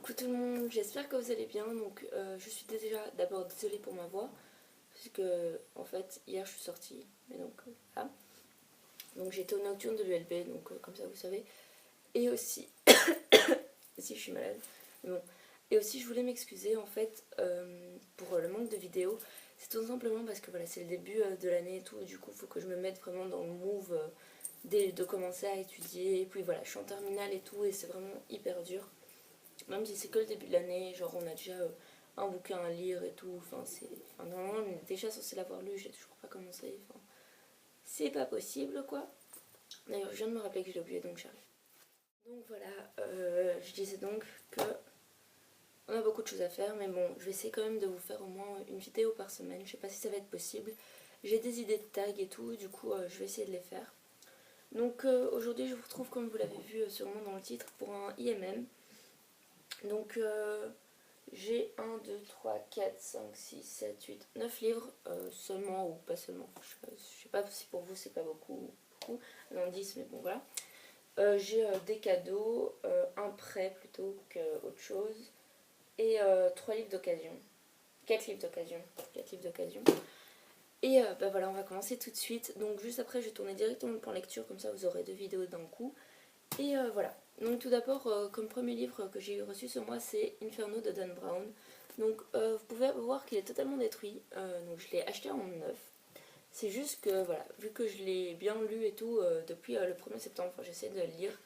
Coucou tout le monde, j'espère que vous allez bien. Donc je suis déjà d'abord désolée pour ma voix parce que en fait hier je suis sortie, mais donc voilà. Donc j'étais au nocturne de l'ULB, donc comme ça vous savez. Et aussi si je suis malade, mais bon. Et aussi je voulais m'excuser en fait pour le manque de vidéos. C'est tout simplement parce que voilà, c'est le début de l'année et tout, du coup il faut que je me mette vraiment dans le move de commencer à étudier. Et puis voilà, je suis en terminale et tout, et c'est vraiment hyper dur. Même si c'est que le début de l'année, genre on a déjà un bouquin à lire et tout, normalement on est déjà censé l'avoir lu, j'ai toujours pas commencé, c'est pas possible quoi. D'ailleurs je viens de me rappeler que je l'ai oublié, donc j'arrive. Donc voilà, je disais donc que on a beaucoup de choses à faire, mais bon, je vais essayer quand même de vous faire au moins une vidéo par semaine, je sais pas si ça va être possible. J'ai des idées de tags et tout, du coup je vais essayer de les faire. Donc aujourd'hui je vous retrouve, comme vous l'avez vu sûrement dans le titre, pour un IMM. Donc j'ai 1, 2, 3, 4, 5, 6, 7, 8, 9 livres seulement, ou pas seulement, je sais pas si pour vous c'est pas beaucoup, non 10, mais bon voilà. J'ai des cadeaux, un prêt plutôt qu'autre chose, et 3 livres d'occasion, 4 livres d'occasion, 4 livres d'occasion. Et bah voilà, on va commencer tout de suite. Donc juste après je vais tourner directement le plan lecture, comme ça vous aurez 2 vidéos d'un coup. Et voilà. Donc tout d'abord, comme premier livre que j'ai reçu ce mois, c'est Inferno de Dan Brown. Donc vous pouvez voir qu'il est totalement détruit. Donc je l'ai acheté en neuf. C'est juste que voilà, vu que je l'ai bien lu et tout depuis le 1er septembre, enfin j'essaie de le lire.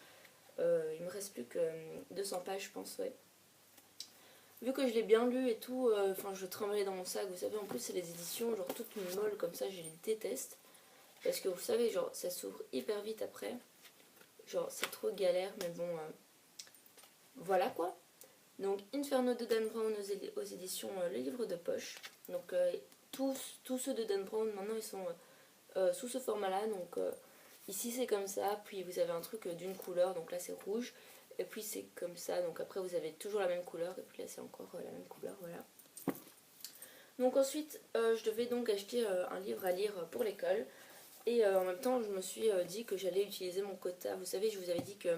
Il me reste plus que 200 pages je pense, ouais. Vu que je l'ai bien lu et tout, enfin je tremblais dans mon sac, vous savez, en plus c'est les éditions genre toutes molles comme ça, je les déteste. Parce que vous savez, genre ça s'ouvre hyper vite après. Genre c'est trop galère, mais bon, voilà quoi. Donc Inferno de Dan Brown aux éditions Le Livre de Poche. Donc tous ceux de Dan Brown maintenant ils sont sous ce format là. Donc ici c'est comme ça, puis vous avez un truc d'une couleur, donc là c'est rouge. Et puis c'est comme ça, donc après vous avez toujours la même couleur, et puis là c'est encore la même couleur, voilà. Donc ensuite je devais donc acheter un livre à lire pour l'école. Et en même temps je me suis dit que j'allais utiliser mon quota. Vous savez, je vous avais dit que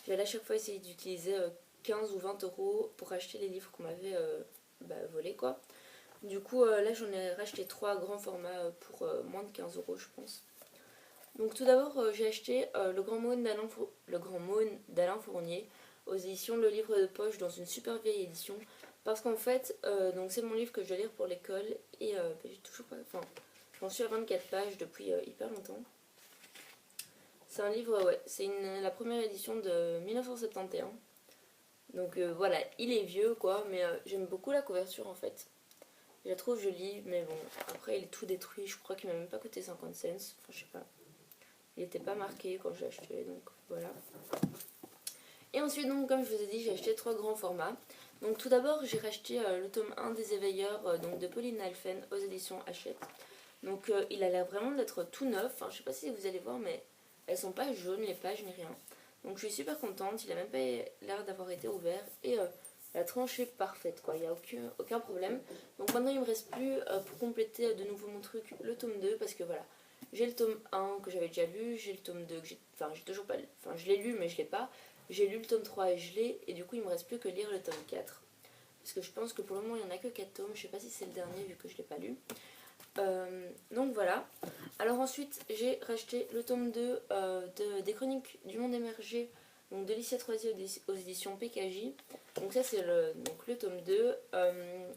j'allais à chaque fois essayer d'utiliser 15 ou 20 euros pour acheter les livres qu'on m'avait volés quoi. Du coup là j'en ai racheté 3 grands formats pour moins de 15 euros je pense. Donc tout d'abord j'ai acheté le Grand Mône d'Alain Fournier aux éditions Le Livre de Poche, dans une super vieille édition. Parce qu'en fait donc c'est mon livre que je dois lire pour l'école. Et j'ai toujours pas... Enfin j'en suis à 24 pages depuis hyper longtemps. C'est un livre, ouais, c'est la première édition de 1971. Donc voilà, il est vieux quoi, mais j'aime beaucoup la couverture en fait. Je la trouve jolie, mais bon, après il est tout détruit, je crois qu'il m'a même pas coûté 50 cents, enfin je sais pas. Il était pas marqué quand j'ai acheté, donc voilà. Et ensuite donc comme je vous ai dit, j'ai acheté 3 grands formats. Donc tout d'abord j'ai racheté le tome 1 des Éveilleurs donc de Pauline Alphen aux éditions Hachette. Donc il a l'air vraiment d'être tout neuf, enfin je sais pas si vous allez voir, mais elles sont pas jaunes les pages ni rien. Donc je suis super contente, il a même pas l'air d'avoir été ouvert. Et la tranche est parfaite quoi, il n'y a aucun problème. Donc maintenant il me reste plus pour compléter de nouveau mon truc le tome 2, parce que voilà. J'ai le tome 1 que j'avais déjà lu, j'ai le tome 2 que j'ai toujours pas lu, enfin je l'ai lu mais je l'ai pas. J'ai lu le tome 3 et je l'ai, et du coup il me reste plus que lire le tome 4. Parce que je pense que pour le moment il n'y en a que 4 tomes, je sais pas si c'est le dernier vu que je l'ai pas lu. Donc voilà. Alors ensuite j'ai racheté le tome 2 des Chroniques du Monde Émergé, donc de Licia Troisier aux éditions PKJ. Donc ça c'est le tome 2.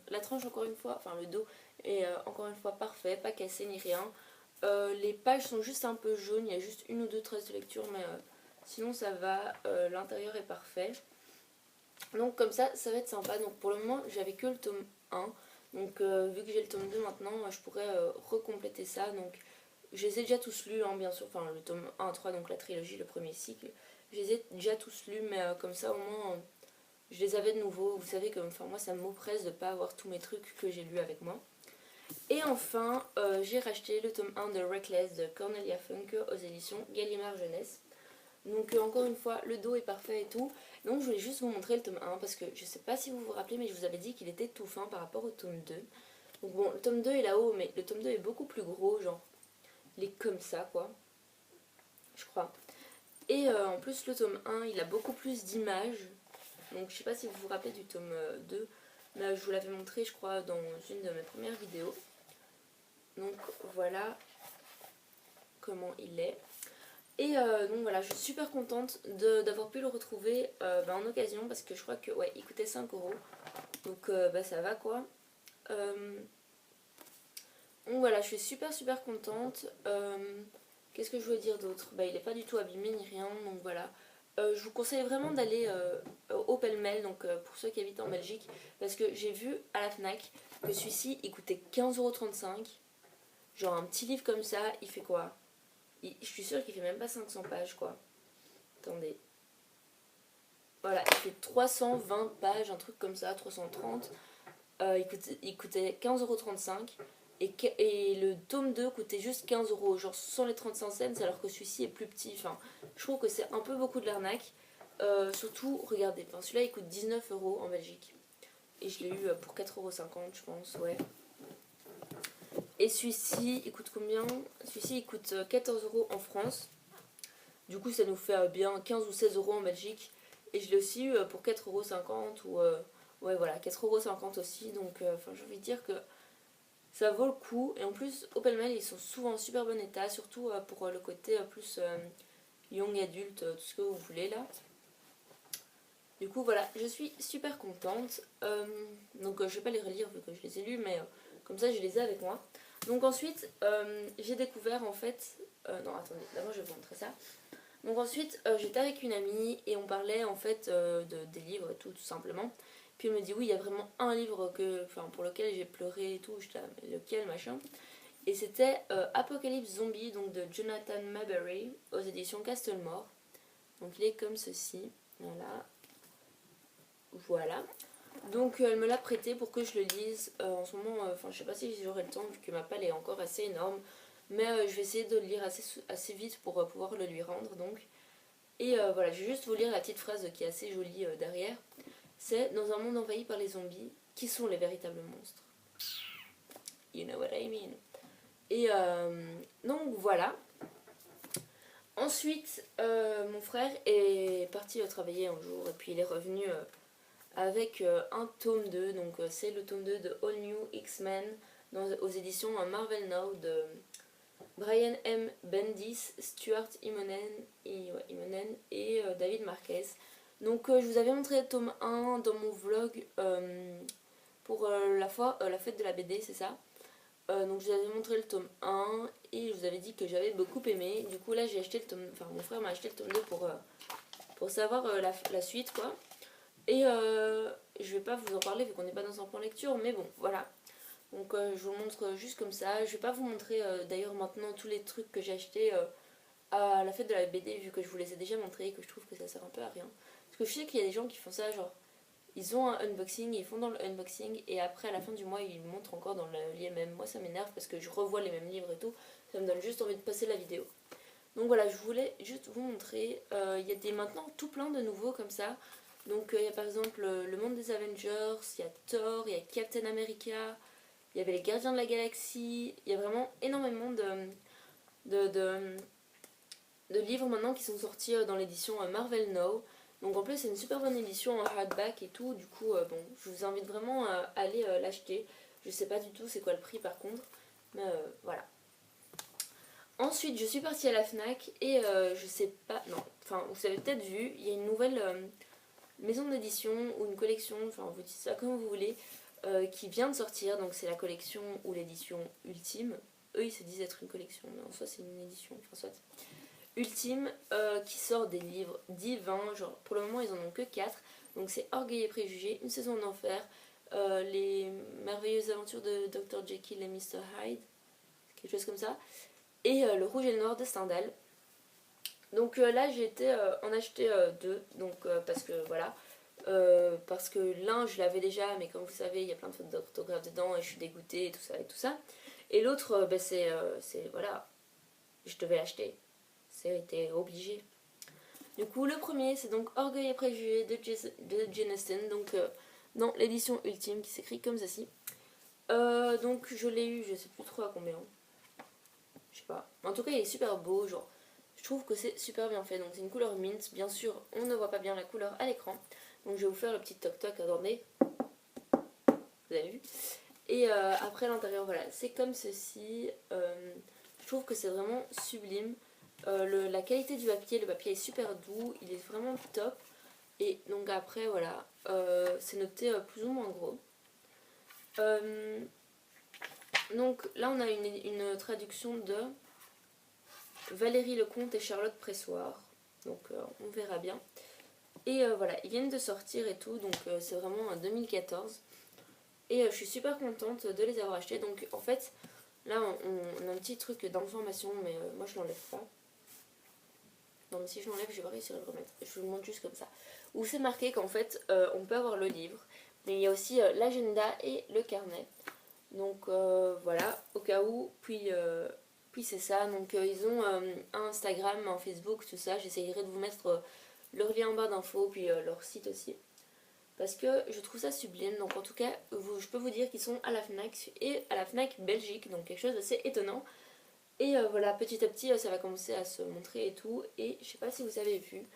La tranche encore une fois, enfin le dos est encore une fois parfait, pas cassé ni rien. Les pages sont juste un peu jaunes, il y a juste une ou deux traces de lecture, mais sinon ça va, l'intérieur est parfait. Donc comme ça va être sympa. Donc pour le moment j'avais que le tome 1. Donc vu que j'ai le tome 2 maintenant, je pourrais recompléter ça. Donc je les ai déjà tous lus hein, bien sûr. Enfin le tome 1 à 3, donc la trilogie, le premier cycle. Je les ai déjà tous lus, mais comme ça au moins je les avais de nouveau. Vous savez que moi ça m'oppresse de ne pas avoir tous mes trucs que j'ai lus avec moi. Et enfin j'ai racheté le tome 1 de Reckless de Cornelia Funke aux éditions Gallimard Jeunesse. Donc encore une fois, le dos est parfait et tout. Donc je voulais juste vous montrer le tome 1 parce que je sais pas si vous vous rappelez, mais je vous avais dit qu'il était tout fin par rapport au tome 2. Donc bon, le tome 2 est là-haut, mais le tome 2 est beaucoup plus gros, genre il est comme ça quoi, je crois. Et en plus le tome 1 il a beaucoup plus d'images. Donc je sais pas si vous vous rappelez du tome 2, mais je vous l'avais montré je crois dans une de mes premières vidéos. Donc voilà comment il est. Et donc voilà, je suis super contente d'avoir pu le retrouver en occasion parce que je crois que ouais, il coûtait 5 euros. Donc ça va quoi. Donc voilà, je suis super contente. Qu'est-ce que je voulais dire d'autre? Il n'est pas du tout abîmé ni rien, donc voilà. Je vous conseille vraiment d'aller au Pêle-Mêle, donc pour ceux qui habitent en Belgique, parce que j'ai vu à la FNAC que celui-ci il coûtait 15,35 €. Genre un petit livre comme ça, il fait quoi? Je suis sûre qu'il fait même pas 500 pages quoi. Attendez. Voilà, il fait 320 pages, un truc comme ça, 330. Il coûtait 15,35 € et le tome 2 coûtait juste 15 €, genre sans les 35 cents, alors que celui-ci est plus petit. Enfin, je trouve que c'est un peu beaucoup de l'arnaque. Surtout, regardez, celui-là il coûte 19 € en Belgique. Et je l'ai eu pour 4,50 € je pense, ouais. Et celui-ci, il coûte combien? Celui-ci, il coûte 14 € en France. Du coup, ça nous fait bien 15 ou 16 € en Belgique. Et je l'ai aussi eu pour 4,50 € ou... ouais, voilà, 4,50 € aussi. Donc, j'ai envie de dire que ça vaut le coup. Et en plus, au Pêle-Mêle, ils sont souvent en super bon état. Surtout pour le côté plus young adulte, tout ce que vous voulez là. Du coup, voilà, je suis super contente. Donc, je vais pas les relire vu que je les ai lus, mais comme ça, je les ai avec moi. Donc ensuite, j'ai découvert en fait... non, attendez, d'abord je vais vous montrer ça. Donc ensuite, j'étais avec une amie et on parlait en fait des livres et tout simplement. Puis elle me dit oui, il y a vraiment un livre pour lequel j'ai pleuré et tout. J'étais là, mais lequel machin. Et c'était Apocalypse Zombie, donc de Jonathan Maberry aux éditions Castlemore. Donc il est comme ceci, voilà. Voilà. Donc elle me l'a prêté pour que je le lise. En ce moment, je sais pas si j'aurai le temps vu que ma palle est encore assez énorme. Mais je vais essayer de le lire assez vite pour pouvoir le lui rendre donc. Et voilà, je vais juste vous lire la petite phrase qui est assez jolie derrière. C'est: dans un monde envahi par les zombies, qui sont les véritables monstres? You know what I mean. Et donc voilà. Ensuite, mon frère est parti travailler un jour et puis il est revenu avec un tome 2. Donc c'est le tome 2 de All New X-Men aux éditions Marvel Now de Brian M. Bendis, Stuart Immonen et David Marquez. Donc je vous avais montré le tome 1 dans mon vlog pour la fête de la BD, c'est ça. Donc je vous avais montré le tome 1 et je vous avais dit que j'avais beaucoup aimé. Du coup là j'ai acheté le tome, mon frère m'a acheté le tome 2 pour savoir la suite quoi. Et je vais pas vous en parler vu qu'on n'est pas dans un plan lecture, mais bon voilà. Donc je vous montre juste comme ça. Je vais pas vous montrer d'ailleurs maintenant tous les trucs que j'ai achetés à la fête de la BD vu que je vous les ai déjà montrés et que je trouve que ça sert un peu à rien. Parce que je sais qu'il y a des gens qui font ça, genre ils ont un unboxing, ils font dans le unboxing et après à la fin du mois ils montrent encore dans le livre. Moi ça m'énerve parce que je revois les mêmes livres et tout. Ça me donne juste envie de passer la vidéo. Donc voilà, je voulais juste vous montrer. Il y a maintenant tout plein de nouveaux comme ça. Donc il y a par exemple le monde des Avengers, il y a Thor, il y a Captain America. Il y avait les Gardiens de la Galaxie. Il y a vraiment énormément de livres maintenant qui sont sortis dans l'édition Marvel Now. Donc en plus c'est une super bonne édition en hardback et tout. Du coup je vous invite vraiment à aller l'acheter. Je sais pas du tout c'est quoi le prix par contre. Mais voilà. Ensuite je suis partie à la FNAC et je sais pas... Non, vous avez peut-être vu, il y a une nouvelle maison d'édition ou une collection, vous dites ça comme vous voulez, qui vient de sortir. Donc c'est la collection ou l'édition ultime. Eux ils se disent être une collection, mais en soi c'est une édition, soit. Ultime, qui sort des livres divins. Genre pour le moment ils en ont que 4. Donc c'est Orgueil et Préjugés, Une saison en enfer, Les merveilleuses aventures de Dr. Jekyll et Mr. Hyde, quelque chose comme ça, et Le Rouge et le Noir de Stendhal. Donc là j'ai été en acheter 2, donc parce que voilà. Parce que l'un je l'avais déjà, mais comme vous savez il y a plein de fautes d'orthographe dedans et je suis dégoûtée et tout ça et tout ça. Et l'autre c'est voilà, je devais l'acheter, c'était obligé. Du coup le premier c'est donc Orgueil et Préjugés de Jane Austen, donc dans l'édition ultime qui s'écrit comme ceci. Donc je l'ai eu, je sais plus trop à combien, je sais pas, en tout cas il est super beau, genre je trouve que c'est super bien fait. Donc c'est une couleur mint, bien sûr on ne voit pas bien la couleur à l'écran, Donc je vais vous faire le petit toc toc, attendez. Vous avez vu? Et après l'intérieur, voilà, c'est comme ceci. Je trouve que c'est vraiment sublime. La qualité du papier, le papier est super doux, il est vraiment top. Et donc après, voilà, c'est noté plus ou moins gros. Donc là, on a une traduction de Valérie Lecomte et Charlotte Pressoir. Donc on verra bien. Et voilà, ils viennent de sortir et tout, donc c'est vraiment en 2014. Et je suis super contente de les avoir achetés. Donc en fait, là on a un petit truc d'information, mais moi je l'enlève pas. Non, mais si je l'enlève, je vais pas réussir à le remettre. Je vous le montre juste comme ça. Où c'est marqué qu'en fait, on peut avoir le livre, mais il y a aussi l'agenda et le carnet. Donc voilà, au cas où. Puis c'est ça. Donc ils ont un Instagram, un Facebook, tout ça. J'essayerai de vous mettre leur lien en barre d'infos, puis leur site aussi. Parce que je trouve ça sublime. Donc en tout cas, je peux vous dire qu'ils sont à la FNAC et à la FNAC Belgique. Donc quelque chose d'assez étonnant. Et voilà, petit à petit, ça va commencer à se montrer et tout. Et je sais pas si vous avez vu,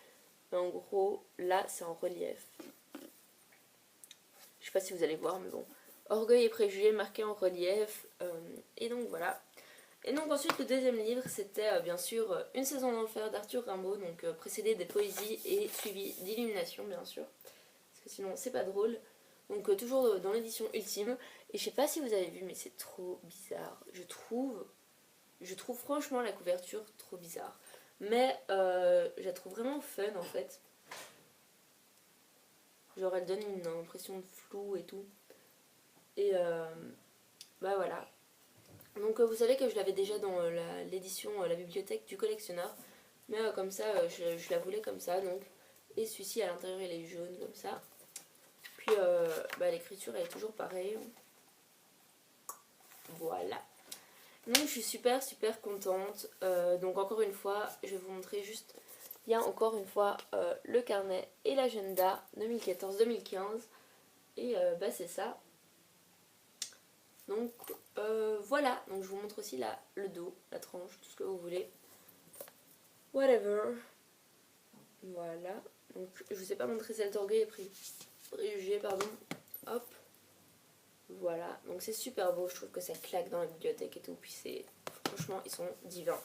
mais en gros, là, c'est en relief. Je sais pas si vous allez voir, mais bon. Orgueil et préjugés marqués en relief. Et donc voilà. Et donc ensuite, le deuxième livre, c'était bien sûr Une saison d'enfer d'Arthur Rimbaud. Donc précédé des poésies et suivi d'Illumination, bien sûr. Parce que sinon, c'est pas drôle. Donc toujours dans l'édition ultime. Et je sais pas si vous avez vu, mais c'est trop bizarre. Je trouve franchement la couverture trop bizarre. Mais je la trouve vraiment fun en fait. Genre elle donne une impression de flou et tout. Et bah voilà. Donc vous savez que je l'avais déjà dans l'édition La bibliothèque du collectionneur. Mais comme ça, je la voulais comme ça. Donc. Et celui-ci à l'intérieur il est jaune comme ça. Puis bah, l'écriture elle est toujours pareille. Voilà. Donc je suis super contente. Donc encore une fois, je vais vous montrer juste. Il y a encore une fois le carnet et l'agenda 2014-2015. Et bah c'est ça. Donc voilà. Donc je vous montre aussi le dos, la tranche, tout ce que vous voulez. Whatever. Voilà. Donc je vous ai pas montré celle d'orgueil et préjugé, pardon. Hop. Voilà. Donc c'est super beau. Je trouve que ça claque dans la bibliothèque et tout. Puis c'est... Franchement, ils sont divins.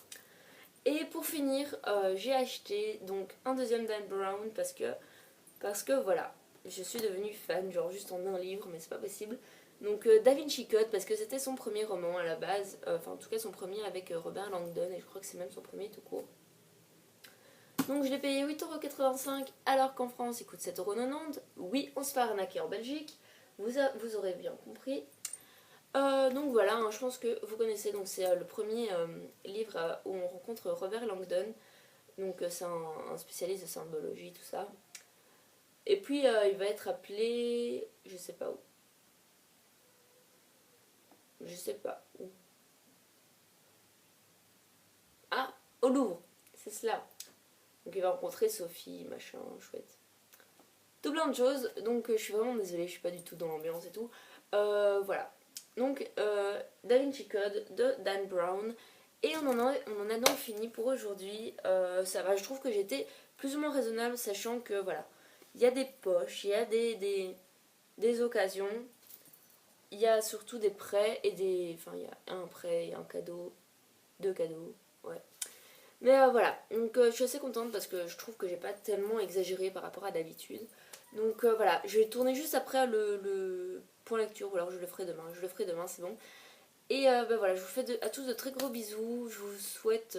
Et pour finir, j'ai acheté donc un deuxième Dan Brown parce que voilà, je suis devenue fan, genre juste en un livre, mais c'est pas possible. Donc Da Vinci Code parce que c'était son premier roman à la base, enfin en tout cas son premier avec Robert Langdon et je crois que c'est même son premier tout court. Donc je l'ai payé 8,85€ alors qu'en France il coûte 7,90€. Oui, on se fait arnaquer en Belgique, vous aurez bien compris. Donc voilà, hein, je pense que vous connaissez, donc c'est le premier livre où on rencontre Robert Langdon. Donc c'est un spécialiste de symbologie, tout ça. Et puis il va être appelé, je sais pas où. Je sais pas où. Ah, au Louvre, c'est cela. Donc il va rencontrer Sophie, machin, chouette. Tout plein de choses, donc je suis vraiment désolée, je suis pas du tout dans l'ambiance et tout. Voilà. Donc Da Vinci Code de Dan Brown. Et on en a donc fini pour aujourd'hui. Ça va, je trouve que j'étais plus ou moins raisonnable, sachant que voilà, il y a des poches, il y a des occasions, il y a surtout des prêts et des... Enfin, il y a un prêt et un cadeau, deux cadeaux, ouais. Mais voilà, donc je suis assez contente parce que je trouve que j'ai pas tellement exagéré par rapport à d'habitude. Donc voilà, je vais tourner juste après le point lecture, ou alors je le ferai demain. Je le ferai demain, c'est bon. Et bah voilà, je vous fais à tous de très gros bisous. Je vous souhaite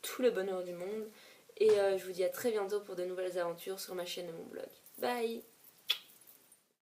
tout le bonheur du monde. Et je vous dis à très bientôt pour de nouvelles aventures sur ma chaîne et mon blog. Bye!